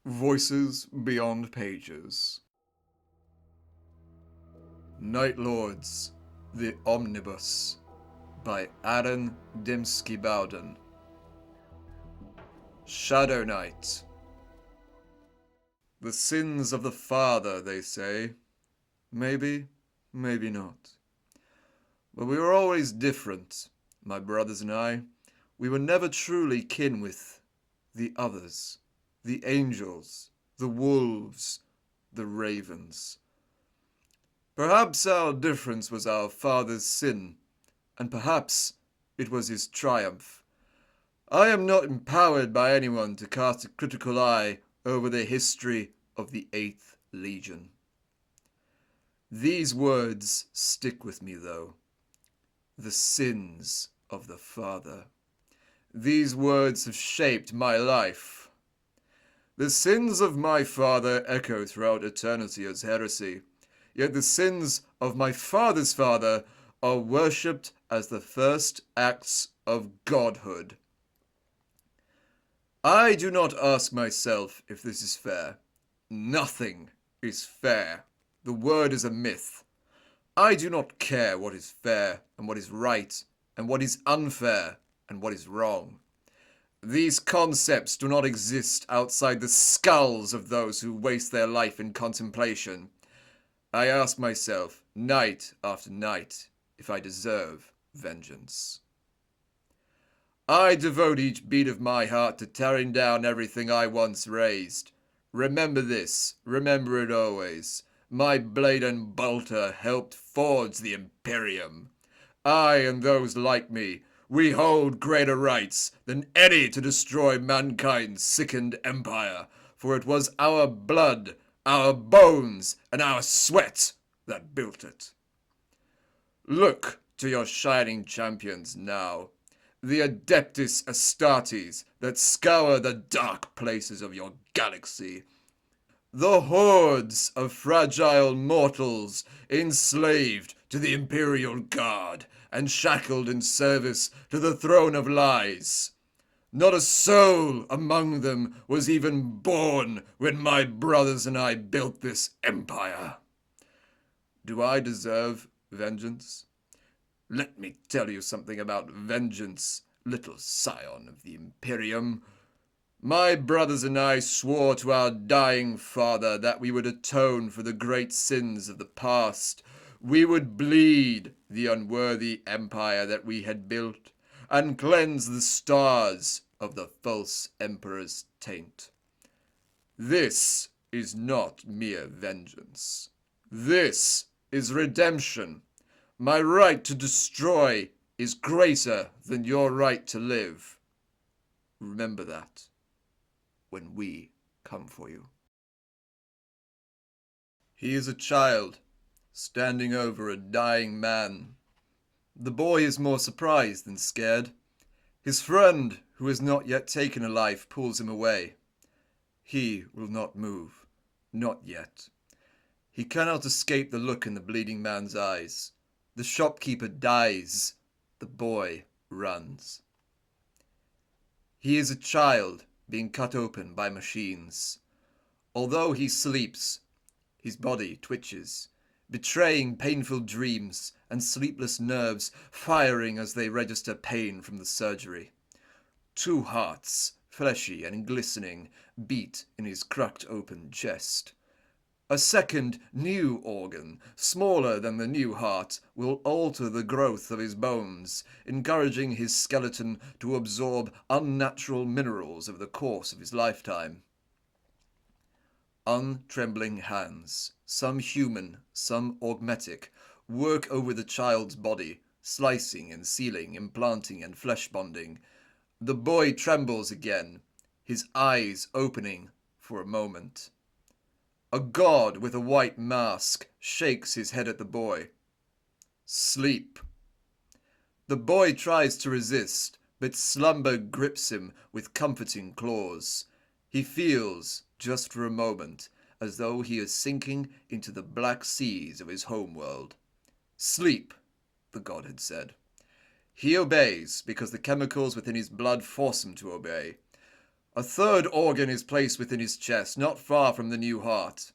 Voices Beyond Pages. Night Lords, the Omnibus, by Aaron Dembski-Bowden. Shadow Knight. The sins of the father, they say. Maybe, maybe not. But we were always different, my brothers and I. We were never truly kin with the others, the angels, the wolves, the ravens. Perhaps our difference was our father's sin, and perhaps it was his triumph. I am not empowered by anyone to cast a critical eye over the history of the 8th Legion. These words stick with me, though. The sins of the father. These words have shaped my life. The sins of my father echo throughout eternity as heresy, yet the sins of my father's father are worshipped as the first acts of godhood. I do not ask myself if this is fair. Nothing is fair. The word is a myth. I do not care what is fair and what is right and what is unfair and what is wrong. These concepts do not exist outside the skulls of those who waste their life in contemplation. I ask myself, night after night, if I deserve vengeance. I devote each beat of my heart to tearing down everything I once raised. Remember this, remember it always. My blade and bolter helped forge the Imperium. I and those like me, we hold greater rights than any to destroy mankind's sickened empire, for it was our blood, our bones, and our sweat that built it. Look to your shining champions now, the Adeptus Astartes that scour the dark places of your galaxy. The hordes of fragile mortals enslaved to the Imperial Guard and shackled in service to the throne of lies. Not a soul among them was even born when my brothers and I built this empire. Do I deserve vengeance? Let me tell you something about vengeance, little scion of the Imperium. My brothers and I swore to our dying father that we would atone for the great sins of the past. We would bleed the unworthy empire that we had built, and cleanse the stars of the false emperor's taint. This is not mere vengeance. This is redemption. My right to destroy is greater than your right to live. Remember that when we come for you. He is a child, standing over a dying man. The boy is more surprised than scared. His friend, who has not yet taken a life, pulls him away. He will not move, not yet. He cannot escape the look in the bleeding man's eyes. The shopkeeper dies. The boy runs. He is a child being cut open by machines. Although he sleeps, his body twitches, betraying painful dreams and sleepless nerves firing as they register pain from the surgery. 2 hearts, fleshy and glistening, beat in his cracked open chest. A second, new organ, smaller than the new heart, will alter the growth of his bones, encouraging his skeleton to absorb unnatural minerals over the course of his lifetime. Untrembling hands, some human, some augmetic, work over the child's body, slicing and sealing, implanting and flesh bonding. The boy trembles again, his eyes opening for a moment. A god with a white mask shakes his head at the boy. Sleep. The boy tries to resist, but slumber grips him with comforting claws. He feels, just for a moment, as though he is sinking into the black seas of his homeworld. Sleep, the god had said. He obeys because the chemicals within his blood force him to obey. A third organ is placed within his chest, not far from the new heart.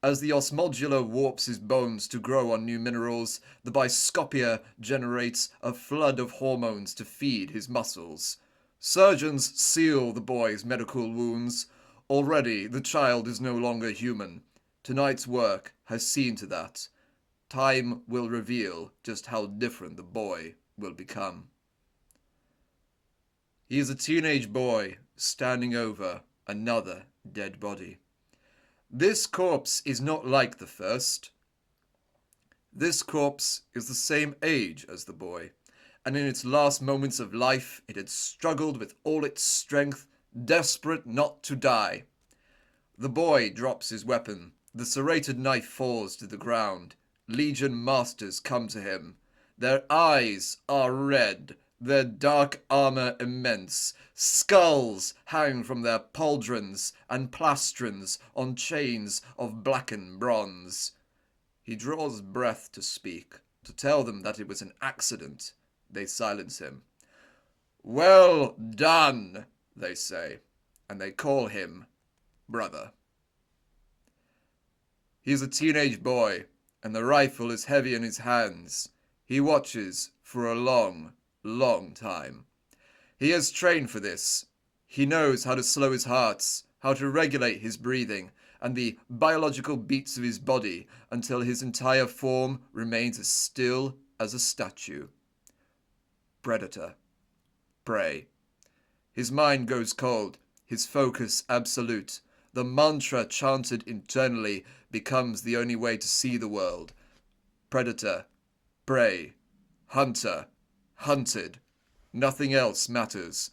As the osmodular warps his bones to grow on new minerals, the biscopia generates a flood of hormones to feed his muscles. Surgeons seal the boy's medical wounds. Already the child is no longer human. Tonight's work has seen to that. Time will reveal just how different the boy will become. He is a teenage boy standing over another dead body. This corpse is not like the first. This corpse is the same age as the boy, and in its last moments of life it had struggled with all its strength, desperate not to die. The boy drops his weapon. The serrated knife falls to the ground. Legion masters come to him. Their eyes are red, their dark armor immense. Skulls hang from their pauldrons and plastrons on chains of blackened bronze. He draws breath to speak, to tell them that it was an accident. They silence him. "Well done," they say, and they call him brother. He is a teenage boy, and the rifle is heavy in his hands. He watches for a long, long time. He has trained for this. He knows how to slow his heart, how to regulate his breathing, and the biological beats of his body until his entire form remains as still as a statue. Predator. Prey. His mind goes cold, his focus absolute. The mantra chanted internally becomes the only way to see the world. Predator. Prey. Hunter. Hunted. Nothing else matters.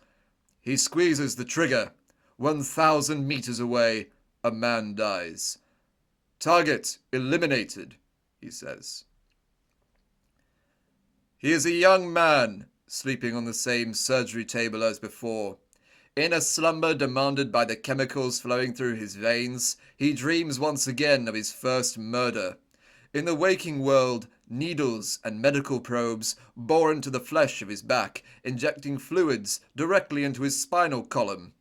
He squeezes the trigger. 1,000 meters away, a man dies. "Target eliminated," he says. He is a young man, sleeping on the same surgery table as before. In a slumber demanded by the chemicals flowing through his veins, he dreams once again of his first murder. In the waking world, needles and medical probes bore into the flesh of his back, injecting fluids directly into his spinal column.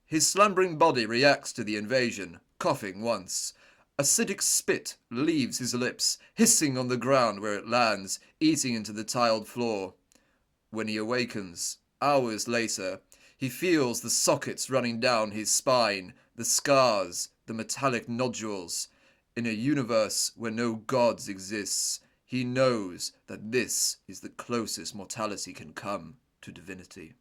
His slumbering body reacts to the invasion, coughing once. Acidic spit leaves his lips, hissing on the ground where it lands, eating into the tiled floor. When he awakens, hours later, he feels the sockets running down his spine, the scars, the metallic nodules. In a universe where no gods exist, he knows that this is the closest mortality can come to divinity.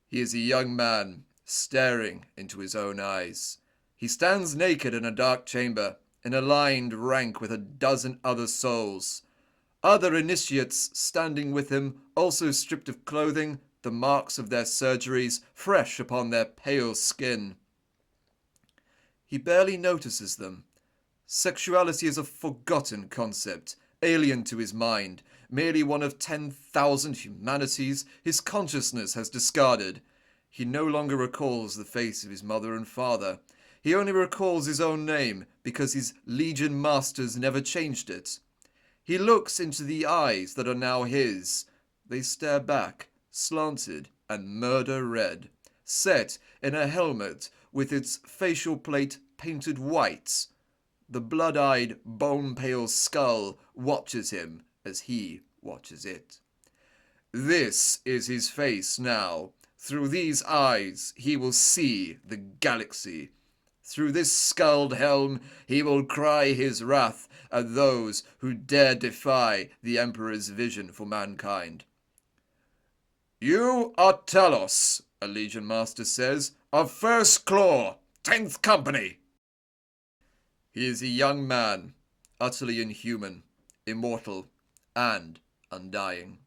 He is a young man, staring into his own eyes. He stands naked in a dark chamber, in a lined rank with a dozen other souls. Other initiates standing with him, also stripped of clothing, the marks of their surgeries fresh upon their pale skin. He barely notices them. Sexuality is a forgotten concept, alien to his mind, merely one of 10,000 humanities his consciousness has discarded. He no longer recalls the face of his mother and father. He only recalls his own name because his Legion masters never changed it. He looks into the eyes that are now his. They stare back, slanted and murder-red, set in a helmet with its facial plate painted white. The blood-eyed, bone-pale skull watches him as he watches it. This is his face now. Through these eyes he will see the galaxy. Through this skulled helm he will cry his wrath at those who dare defy the Emperor's vision for mankind. "You are Talos," a Legion Master says, "of First Claw, 10th Company." He is a young man, utterly inhuman, immortal, and undying.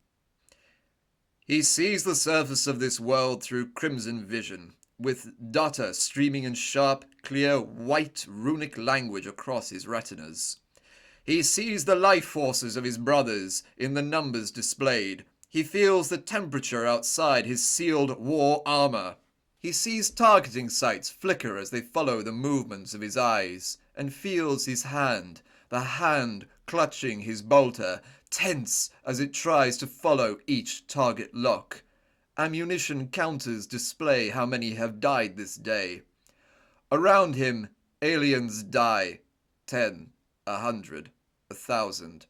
He sees the surface of this world through crimson vision, with data streaming in sharp, clear, white runic language across his retinas. He sees the life forces of his brothers in the numbers displayed. He feels the temperature outside his sealed war armor. He sees targeting sights flicker as they follow the movements of his eyes, and feels his hand, the hand clutching his bolter, tense as it tries to follow each target lock. Ammunition counters display how many have died this day. Around him, aliens die. 10, 100, 1,000.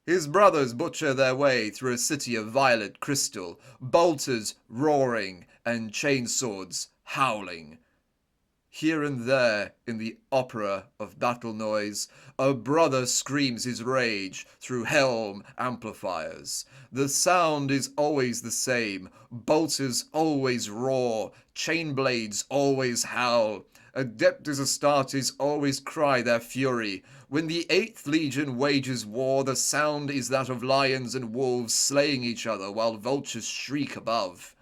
His brothers butcher their way through a city of violet crystal, bolters roaring and chainswords howling. Here and there, in the opera of battle noise, a brother screams his rage through helm amplifiers. The sound is always the same. Bolters always roar. Chain blades always howl. Adeptus Astartes always cry their fury. When the 8th Legion wages war, the sound is that of lions and wolves slaying each other while vultures shriek above.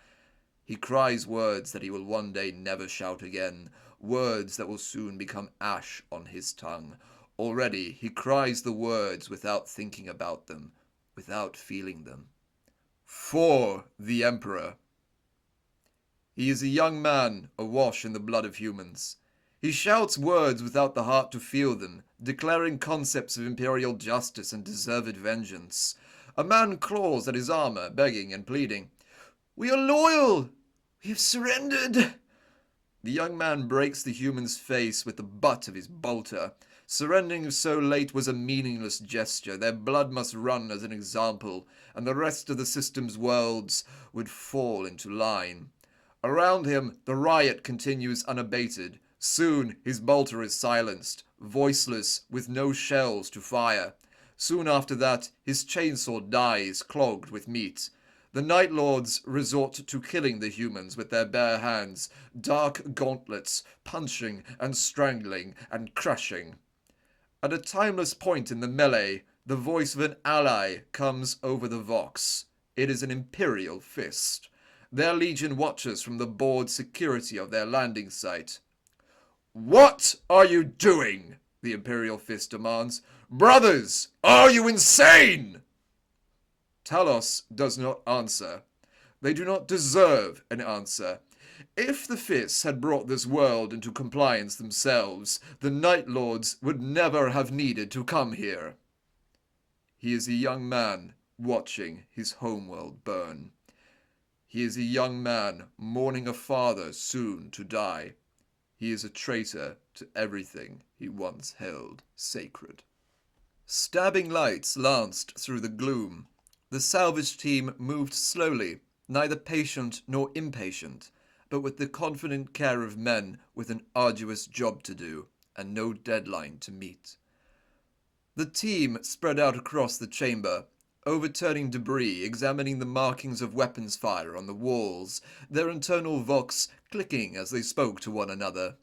He cries words that he will one day never shout again, words that will soon become ash on his tongue. Already he cries the words without thinking about them, without feeling them. For the Emperor. He is a young man awash in the blood of humans. He shouts words without the heart to feel them, declaring concepts of imperial justice and deserved vengeance. A man claws at his armor, begging and pleading. "We are loyal! We have surrendered!" The young man breaks the human's face with the butt of his bolter. Surrendering so late was a meaningless gesture. Their blood must run as an example, and the rest of the system's worlds would fall into line. Around him, the riot continues unabated. Soon his bolter is silenced, voiceless, with no shells to fire. Soon after that, his chainsaw dies, clogged with meat. The Night Lords resort to killing the humans with their bare hands, dark gauntlets, punching and strangling and crushing. At a timeless point in the melee, the voice of an ally comes over the vox. It is an imperial fist. Their legion watches from the board security of their landing site. "What are you doing?" the imperial fist demands. "Brothers, are you insane?" Talos does not answer. They do not deserve an answer. If the fists had brought this world into compliance themselves, the Night Lords would never have needed to come here. He is a young man watching his homeworld burn. He is a young man mourning a father soon to die. He is a traitor to everything he once held sacred. Stabbing lights lanced through the gloom. The salvage team moved slowly, neither patient nor impatient, but with the confident care of men with an arduous job to do and no deadline to meet. The team spread out across the chamber, overturning debris, examining the markings of weapons fire on the walls, their internal vox clicking as they spoke to one another.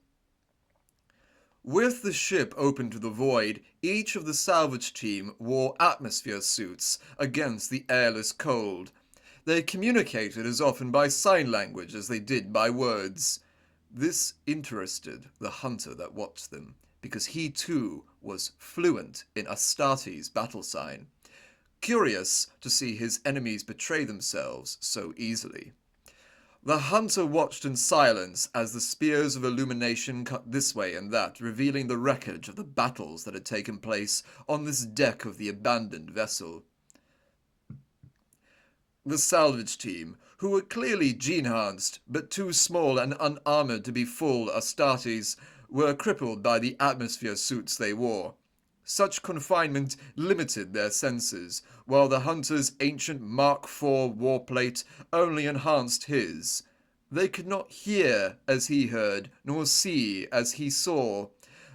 With the ship open to the void, each of the salvage team wore atmosphere suits against the airless cold. They communicated as often by sign language as they did by words. This interested the hunter that watched them, because he too was fluent in Astartes' battle sign, curious to see his enemies betray themselves so easily. The hunter watched in silence as the spears of illumination cut this way and that, revealing the wreckage of the battles that had taken place on this deck of the abandoned vessel. The salvage team, who were clearly gene-enhanced, but too small and unarmored to be full Astartes, were crippled by the atmosphere suits they wore. Such confinement limited their senses, while the hunter's ancient Mark IV warplate only enhanced his. They could not hear as he heard, nor see as he saw.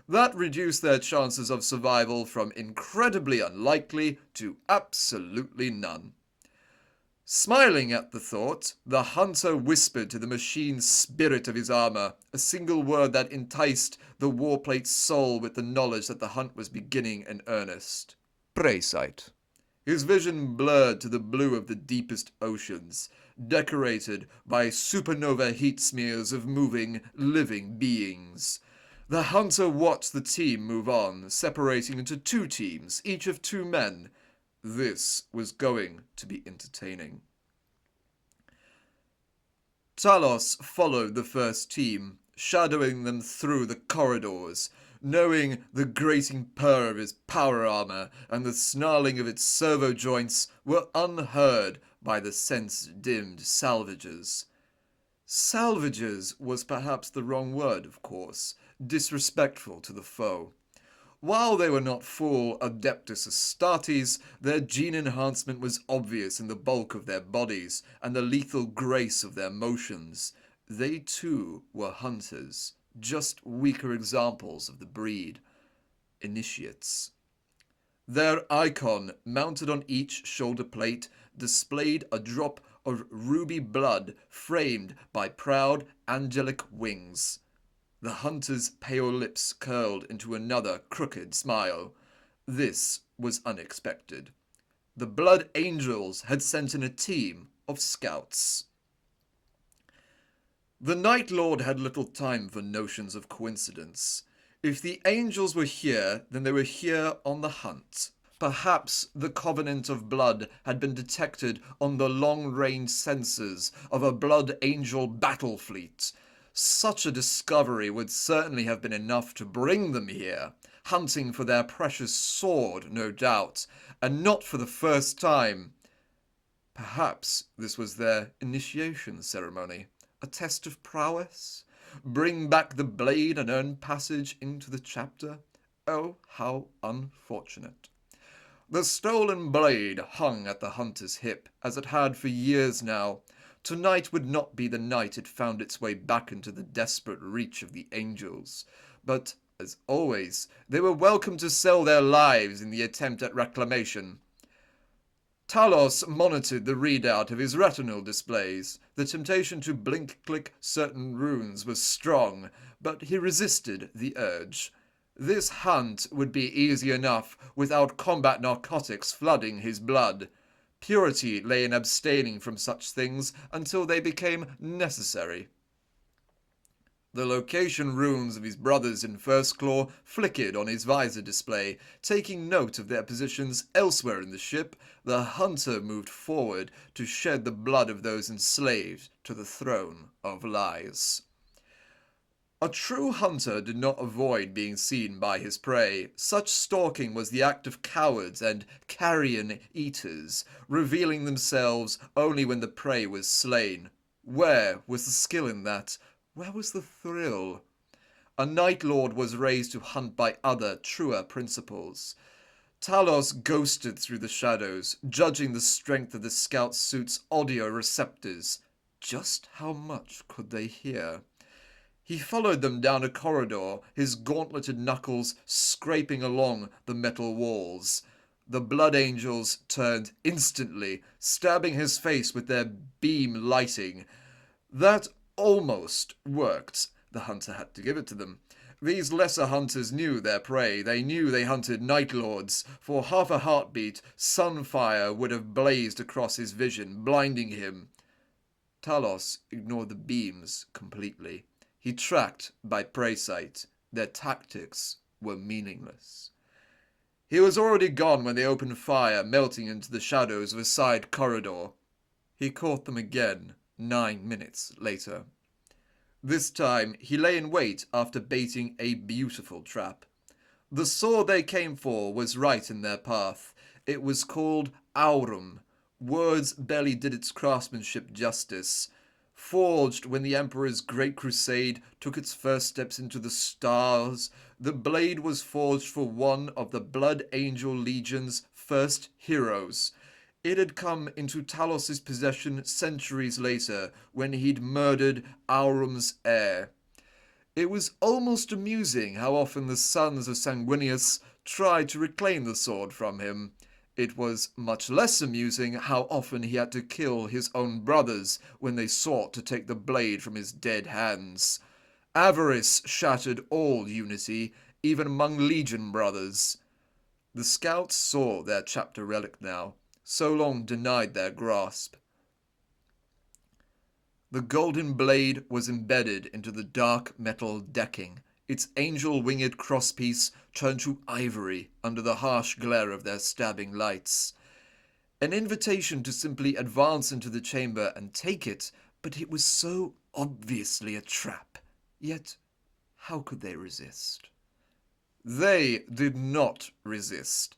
That reduced their chances of survival from incredibly unlikely to absolutely none. Smiling at the thought, the hunter whispered to the machine spirit of his armor, a single word that enticed the warplate's soul with the knowledge that the hunt was beginning in earnest. Preysight. His vision blurred to the blue of the deepest oceans, decorated by supernova heat smears of moving, living beings. The hunter watched the team move on, separating into two teams, each of two men. This was going to be entertaining. Talos followed the first team, shadowing them through the corridors, knowing the grating purr of his power armor and the snarling of its servo joints were unheard by the sense-dimmed salvagers. Salvagers was perhaps the wrong word, of course, disrespectful to the foe. While they were not full Adeptus Astartes, their gene enhancement was obvious in the bulk of their bodies and the lethal grace of their motions. They too were hunters, just weaker examples of the breed. Initiates. Their icon, mounted on each shoulder plate, displayed a drop of ruby blood framed by proud angelic wings. The hunter's pale lips curled into another crooked smile. This was unexpected. The Blood Angels had sent in a team of scouts. The Night Lord had little time for notions of coincidence. If the angels were here, then they were here on the hunt. Perhaps the Covenant of Blood had been detected on the long-range sensors of a Blood Angel battle fleet. Such a discovery would certainly have been enough to bring them here, hunting for their precious sword, no doubt, and not for the first time. Perhaps this was their initiation ceremony, a test of prowess? Bring back the blade and earn passage into the chapter? Oh, how unfortunate. The stolen blade hung at the hunter's hip, as it had for years now. Tonight would not be the night it found its way back into the desperate reach of the angels. But, as always, they were welcome to sell their lives in the attempt at reclamation. Talos monitored the readout of his retinal displays. The temptation to blink-click certain runes was strong, but he resisted the urge. This hunt would be easy enough without combat narcotics flooding his blood. Purity lay in abstaining from such things until they became necessary. The location runes of his brothers in First Claw flickered on his visor display. Taking note of their positions elsewhere in the ship, the hunter moved forward to shed the blood of those enslaved to the throne of lies. A true hunter did not avoid being seen by his prey. Such stalking was the act of cowards and carrion eaters, revealing themselves only when the prey was slain. Where was the skill in that? Where was the thrill? A Night Lord was raised to hunt by other, truer principles. Talos ghosted through the shadows, judging the strength of the scout suit's audio receptors. Just how much could they hear? He followed them down a corridor, his gauntleted knuckles scraping along the metal walls. The Blood Angels turned instantly, stabbing his face with their beam lighting. That almost worked. The hunter had to give it to them. These lesser hunters knew their prey. They knew they hunted Night Lords. For half a heartbeat, sunfire would have blazed across his vision, blinding him. Talos ignored the beams completely. He tracked by prey sight. Their tactics were meaningless. He was already gone when they opened fire, melting into the shadows of a side corridor. He caught them again 9 minutes later. This time he lay in wait after baiting a beautiful trap. The sword they came for was right in their path. It was called Aurum. Words barely did its craftsmanship justice. Forged when the Emperor's Great Crusade took its first steps into the stars, the blade was forged for one of the Blood Angel Legion's first heroes. It had come into Talos's possession centuries later, when he'd murdered Aurum's heir. It was almost amusing how often the sons of Sanguinius tried to reclaim the sword from him. It was much less amusing how often he had to kill his own brothers when they sought to take the blade from his dead hands. Avarice shattered all unity, even among Legion brothers. The scouts saw their chapter relic now, so long denied their grasp. The golden blade was embedded into the dark metal decking. Its angel-winged crosspiece turned to ivory under the harsh glare of their stabbing lights. An invitation to simply advance into the chamber and take it, but it was so obviously a trap. Yet, how could they resist? They did not resist.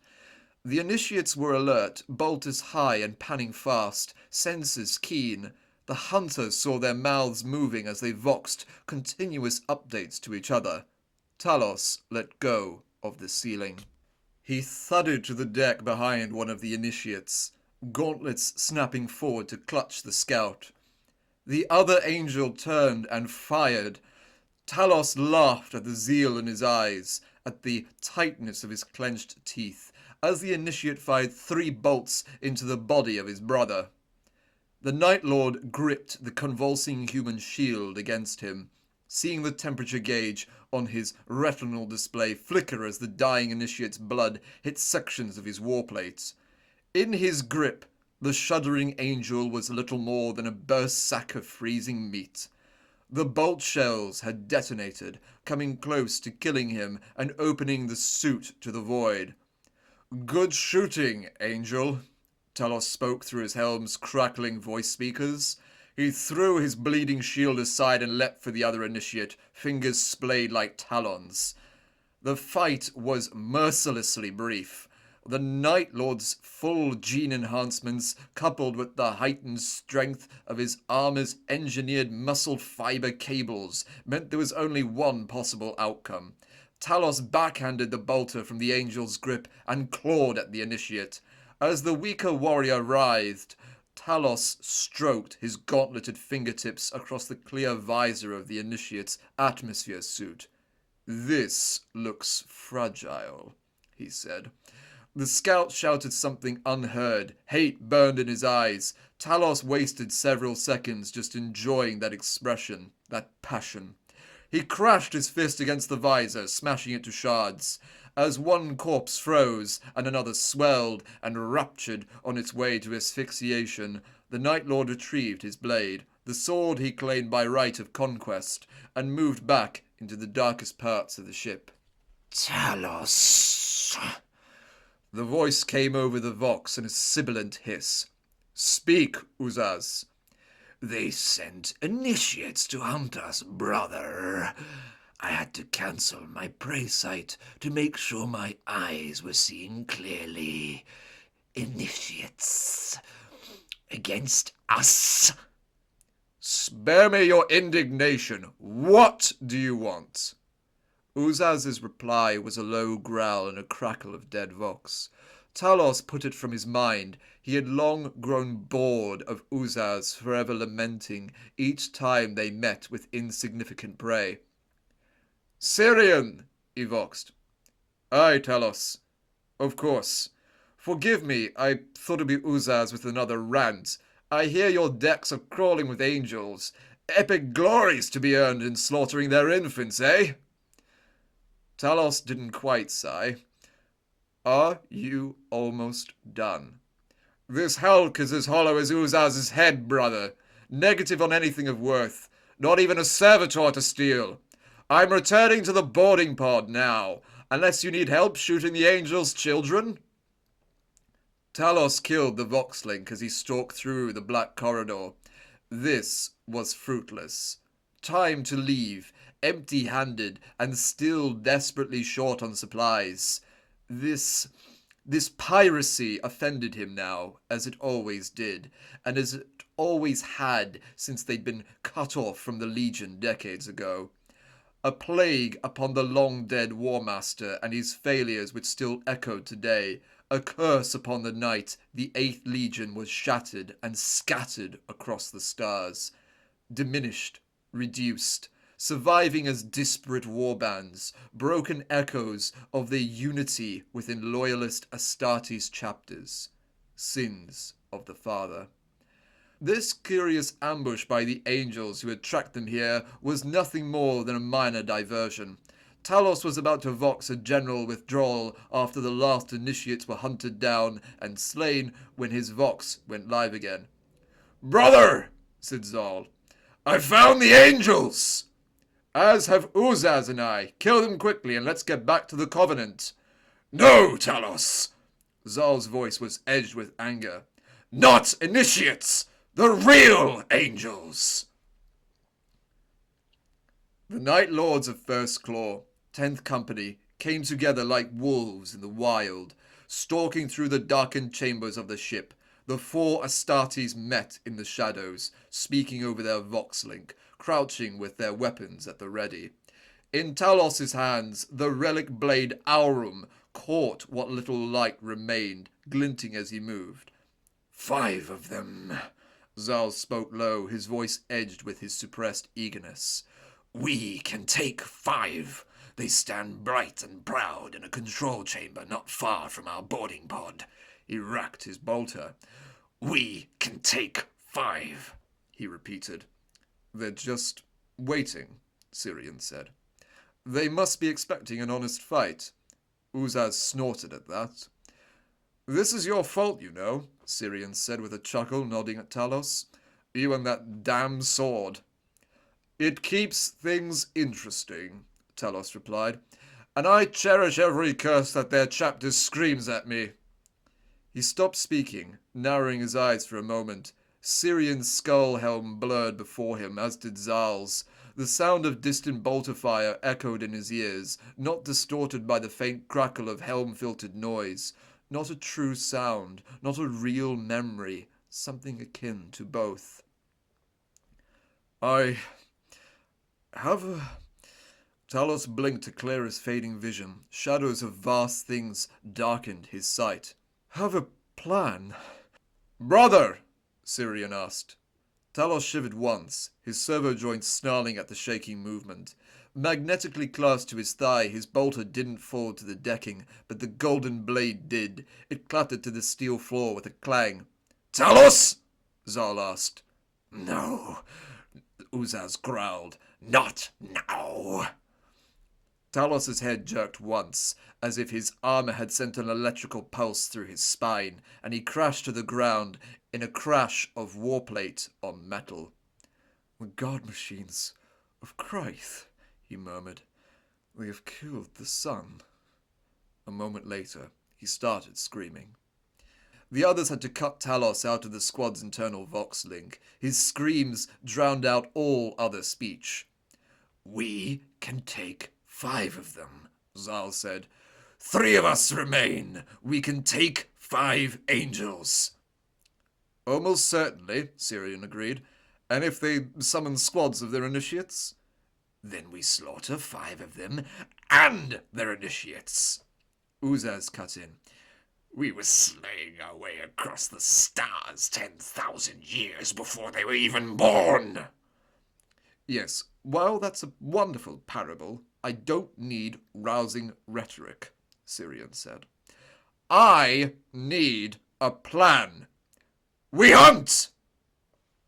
The initiates were alert, bolters high and panning fast, senses keen. The hunters saw their mouths moving as they voxed continuous updates to each other. Talos let go of the ceiling. He thudded to the deck behind one of the initiates, gauntlets snapping forward to clutch the scout. The other angel turned and fired. Talos laughed at the zeal in his eyes, at the tightness of his clenched teeth, as the initiate fired 3 bolts into the body of his brother. The Night Lord gripped the convulsing human shield against him, seeing the temperature gauge on his retinal display flicker as the dying initiate's blood hit sections of his warplate. In his grip, the shuddering angel was little more than a burst sack of freezing meat. The bolt shells had detonated, coming close to killing him and opening the suit to the void. "Good shooting, Angel," Talos spoke through his helm's crackling voice speakers. He threw his bleeding shield aside and leapt for the other initiate, fingers splayed like talons. The fight was mercilessly brief. The Night Lord's full gene enhancements, coupled with the heightened strength of his armor's engineered muscle fiber cables, meant there was only one possible outcome. Talos backhanded the bolter from the angel's grip and clawed at the initiate. As the weaker warrior writhed, Talos stroked his gauntleted fingertips across the clear visor of the initiate's atmosphere suit. "This looks fragile," he said. The scout shouted something unheard. Hate burned in his eyes. Talos wasted several seconds just enjoying that expression, that passion. He crashed his fist against the visor, smashing it to shards. As one corpse froze and another swelled and ruptured on its way to asphyxiation, the Night Lord retrieved his blade, the sword he claimed by right of conquest, and moved back into the darkest parts of the ship. "Talos." The voice came over the vox in a sibilant hiss. "Speak, Uzaz." "They sent initiates to hunt us, brother. I had to cancel my prey sight to make sure my eyes were seeing clearly. Initiates against us." "Spare me your indignation. What do you want?" Uzaz's reply was a low growl and a crackle of dead vox. Talos put it from his mind. He had long grown bored of Uzaz forever lamenting each time they met with insignificant prey. "Syrian!" he voxed. "Aye, Talos. Of course. Forgive me, I thought it'd be Uzaz with another rant. I hear your decks are crawling with angels. Epic glories to be earned in slaughtering their infants, eh?" Talos didn't quite sigh. "Are you almost done?" "This hulk is as hollow as Uzaz's head, brother. Negative on anything of worth. Not even a servitor to steal. I'm returning to the boarding pod now, unless you need help shooting the angel's children." Talos killed the voxlink as he stalked through the black corridor. This was fruitless. Time to leave, empty-handed and still desperately short on supplies. This piracy offended him now, as it always did, and as it always had since they'd been cut off from the Legion decades ago. A plague upon the long-dead War Master and his failures which still echoed today. A curse upon the night the 8th Legion was shattered and scattered across the stars. Diminished, reduced, surviving as disparate warbands, broken echoes of their unity within loyalist Astartes chapters. Sins of the Father. This curious ambush by the angels who had tracked them here was nothing more than a minor diversion. Talos was about to vox a general withdrawal after the last initiates were hunted down and slain when his vox went live again. "Brother," said Zal, "I found the angels!" "As have Uzaz and I. Kill them quickly and let's get back to the Covenant." "No, Talos!" Zal's voice was edged with anger. "Not initiates! The real angels!" The Night Lords of First Claw, 10th Company, came together like wolves in the wild. Stalking through the darkened chambers of the ship, the four Astartes met in the shadows, speaking over their vox-link, crouching with their weapons at the ready. In Talos' hands, the relic blade Aurum caught what little light remained, glinting as he moved. 5 of them. Zal spoke low, his voice edged with his suppressed eagerness. We can take 5. They stand bright and proud in a control chamber not far from our boarding pod. He racked his bolter. We can take 5, he repeated. They're just waiting, Syrian said. They must be expecting an honest fight. Uzaz snorted at that. This is your fault, you know, Syrian said with a chuckle, nodding at Talos. You and that damn sword. It keeps things interesting, Talos replied, and I cherish every curse that their chapter screams at me. He stopped speaking, narrowing his eyes for a moment. Syrian's skull helm blurred before him, as did Zal's. The sound of distant bolter fire echoed in his ears, not distorted by the faint crackle of helm-filtered noise. Not a true sound, not a real memory, something akin to both. I have a... Talos blinked to clear his fading vision. Shadows of vast things darkened his sight. Have a plan? Brother, Syrian asked. Talos shivered once, his servo joints snarling at the shaking movement. Magnetically clasped to his thigh, his bolter didn't fall to the decking, but the golden blade did. It clattered to the steel floor with a clang. Talos? Zal asked. No, Uzaz growled. Not now. Talos' head jerked once, as if his armor had sent an electrical pulse through his spine, and he crashed to the ground in a crash of warplate on metal. The guard machines of Christ, he murmured. They have killed the sun. A moment later, he started screaming. The others had to cut Talos out of the squad's internal vox link. His screams drowned out all other speech. We can take 5 of them, Zal said. 3 of us remain. We can take 5 angels. Almost certainly, Syrian agreed. And if they summon squads of their initiates? Then we slaughter 5 of them and their initiates. Uzaz cut in. We were slaying our way across the stars 10,000 years before they were even born. Yes, while that's a wonderful parable, I don't need rousing rhetoric, Syrian said. I need a plan. We hunt!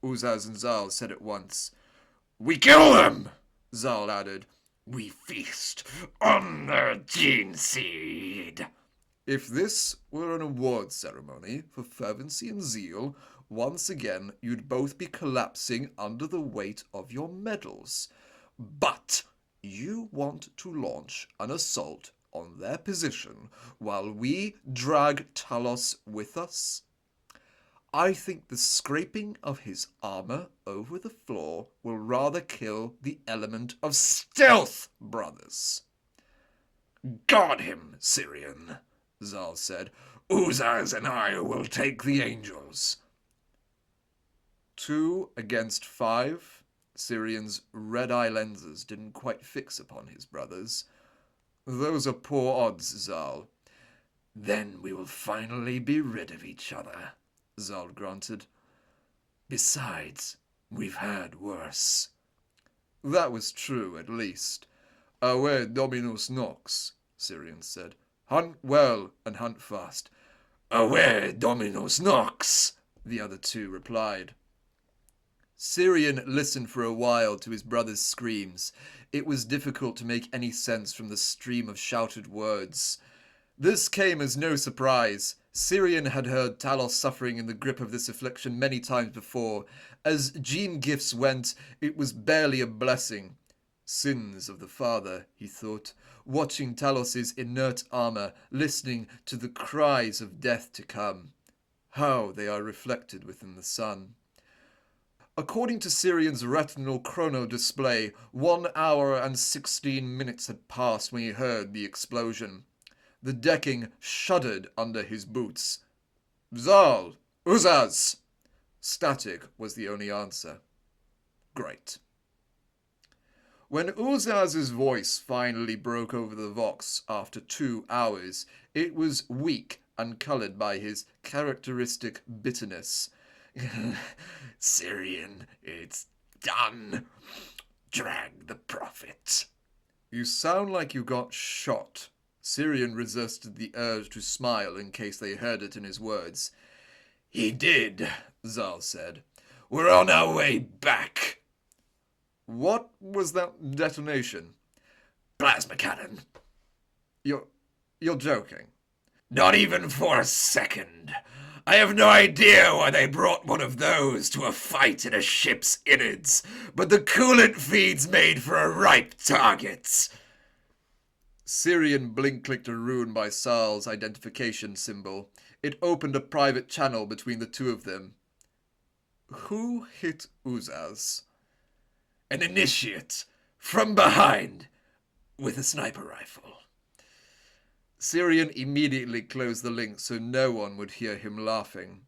Uzaz and Zal said at once. We kill them! Zal added. We feast on their gene seed. If this were an award ceremony for fervency and zeal, once again you'd both be collapsing under the weight of your medals. But you want to launch an assault on their position while we drag Talos with us? I think the scraping of his armor over the floor will rather kill the element of stealth, brothers. Guard him, Syrian, Zal said. Uzaz and I will take the angels. 2 against 5? Syrian's red-eye lenses didn't quite fix upon his brothers. Those are poor odds, Zal. Then we will finally be rid of each other, Zal grunted. Besides, we've had worse. That was true, at least. Aware Dominus Nox, Syrian said. Hunt well and hunt fast. Aware Dominus Nox, the other two replied. Syrian listened for a while to his brother's screams. It was difficult to make any sense from the stream of shouted words. This came as no surprise. Syrian had heard Talos suffering in the grip of this affliction many times before. As gene gifts went, it was barely a blessing. Sins of the father, he thought, watching Talos's inert armor, listening to the cries of death to come. How they are reflected within the sun. According to Syrian's retinal chrono display, 1 hour and 16 minutes had passed when he heard the explosion. The decking shuddered under his boots. Zal! Uzaz! Static was the only answer. Great. When Uzaz's voice finally broke over the vox after 2 hours, it was weak and coloured by his characteristic bitterness. Syrian, it's done. Drag the prophet. You sound like you got shot. Syrian resisted the urge to smile in case they heard it in his words. He did, Zal said. We're on our way back. What was that detonation? Plasma cannon. You're joking. Not even for a second. I have no idea why they brought one of those to a fight in a ship's innards, but the coolant feed's made for a ripe target. Syrian blink-clicked a rune by Sal's identification symbol. It opened a private channel between the two of them. Who hit Uzaz? An initiate, from behind, with a sniper rifle. Syrian immediately closed the link so no one would hear him laughing.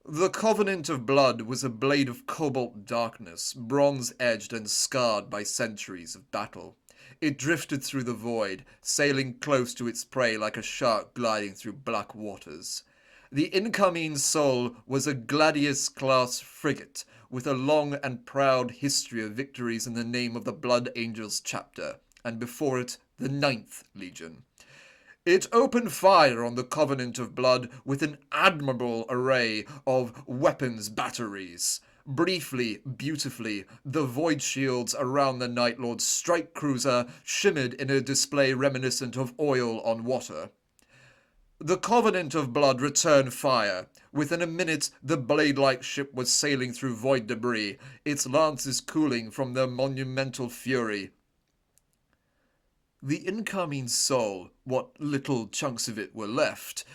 The Covenant of Blood was a blade of cobalt darkness, bronze-edged and scarred by centuries of battle. It drifted through the void, sailing close to its prey like a shark gliding through black waters. The incoming soul was a Gladius-class frigate, with a long and proud history of victories in the name of the Blood Angels chapter, and before it, the 9th Legion. It opened fire on the Covenant of Blood with an admirable array of weapons batteries. Briefly, beautifully, the void shields around the Night Lord's strike cruiser shimmered in a display reminiscent of oil on water. The Covenant of Blood returned fire. Within a minute, the blade-like ship was sailing through void debris, its lances cooling from their monumental fury. The incoming soul, what little chunks of it were left,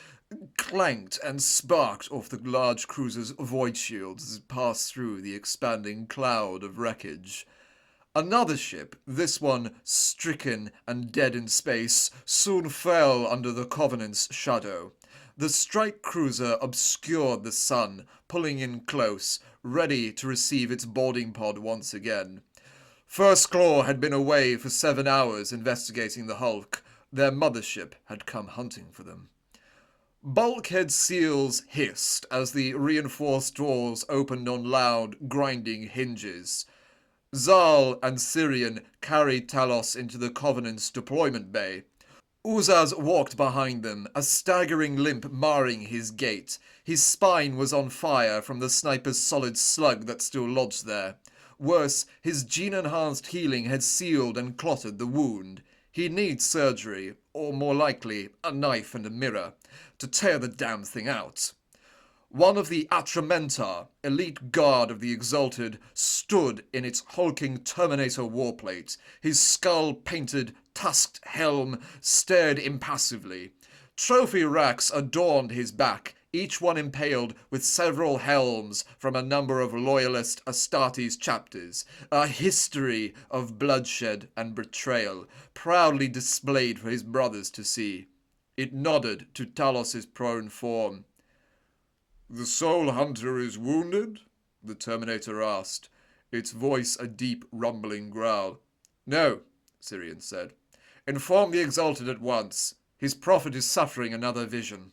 clanked and sparked off the large cruiser's void shields as it passed through the expanding cloud of wreckage. Another ship, this one stricken and dead in space, soon fell under the Covenant's shadow. The strike cruiser obscured the sun, pulling in close, ready to receive its boarding pod once again. First Claw had been away for 7 hours investigating the hulk. Their mothership had come hunting for them. Bulkhead seals hissed as the reinforced doors opened on loud, grinding hinges. Zal and Syrian carried Talos into the Covenant's deployment bay. Uzaz walked behind them, a staggering limp marring his gait. His spine was on fire from the sniper's solid slug that still lodged there. Worse, his gene-enhanced healing had sealed and clotted the wound. He'd need surgery, or more likely, a knife and a mirror, to tear the damn thing out. One of the Atramentar, elite guard of the Exalted, stood in its hulking Terminator warplate. His skull-painted, tusked helm stared impassively. Trophy racks adorned his back, each one impaled with several helms from a number of loyalist Astartes chapters, a history of bloodshed and betrayal, proudly displayed for his brothers to see. It nodded to Talos's prone form. "The Soul Hunter is wounded?" the Terminator asked, its voice a deep rumbling growl. "No," Syrian said. "Inform the Exalted at once. His prophet is suffering another vision."